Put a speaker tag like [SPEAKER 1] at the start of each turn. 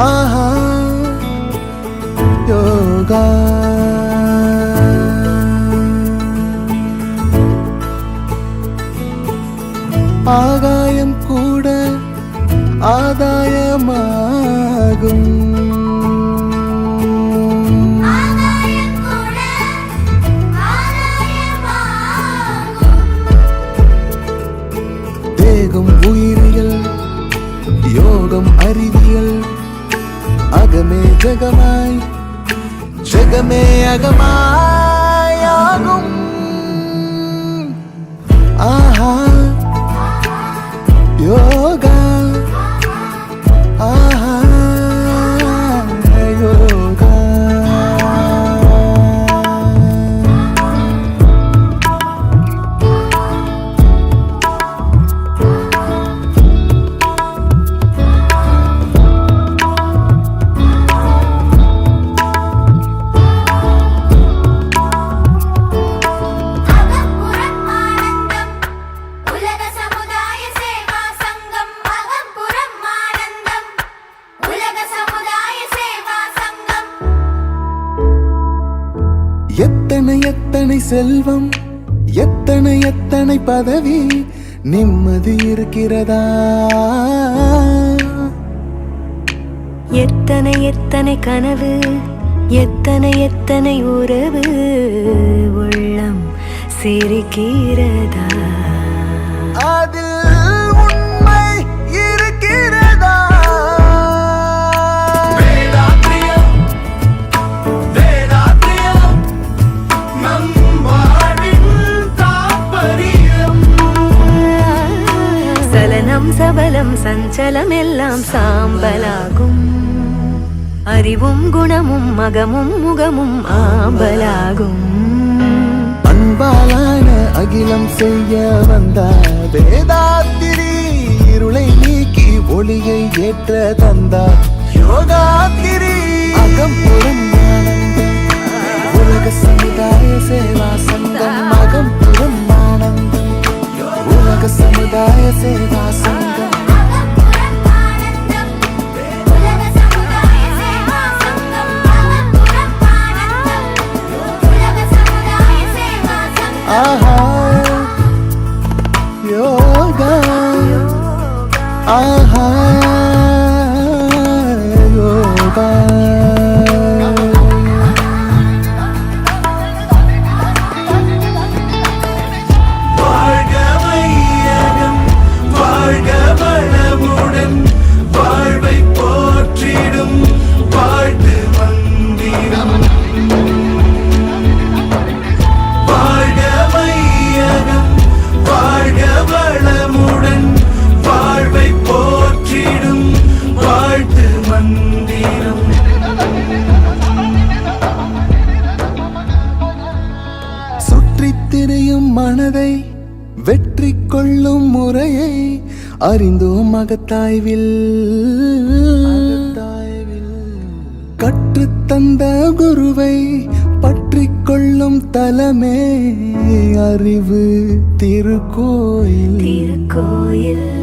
[SPEAKER 1] ஆஹா யோகா. ஆகாயம் கூட ஆதாயமாகும். தேகம் உயிரியல், யோகம் அறிவியல், அகமே ஜகமாய் ஜகமே அகமாயாகும். ஆஹா யோகா. ஆஹா யோகா. எத்தனை எத்தனை செல்வம், எத்தனை எத்தனை பதவி, நிம்மதி இருக்கிறதா?
[SPEAKER 2] எத்தனை எத்தனை கனவு, எத்தனை எத்தனை உறவு, உள்ளம் சிரிக்கிறதா?
[SPEAKER 1] அதில் உண்மை இருக்கிறதா?
[SPEAKER 2] சலனம் சபலம் சஞ்சலம் எல்லாம் சாம்பலாகும். அறிவும் குணமும் மகமும் முகமும் ஆம்பலாகும்.
[SPEAKER 1] அன்பாலான அகிலம் செய்ய வந்த வேதாத்திரி, இருளை நீக்கி ஒளியை ஏற்ற தந்தார் யோகாத்திரி. அகம்புறம் ஆனந்தம், உலக சமுதாய சேவா சங்கம். அகம்புறம் ஆனந்தம், உலக சமுதாய சேவா சங்கம். ஆஹா யோகா. ஆஹா யோகா. வாழ்க வையகம், வாழ்க வளமுடன், வாழ்வை போற்றிடும் வாழ்த்து மந்திரம். வாழ்க வையகம், வாழ்க வளமுடன், வாழ்வை போற்றிடும் வாழ்த்து மந்திரம். சுற்றித் திரியும் மனதை வெற்றி கொள்ளும் முறையை அறிந்தோம் மகத்தாய்வில். கற்றுத்தந்த குருவை பற்றி கொள்ளும் தலமே அறிவு திருக்கோயில்.
[SPEAKER 2] திருக்கோயில்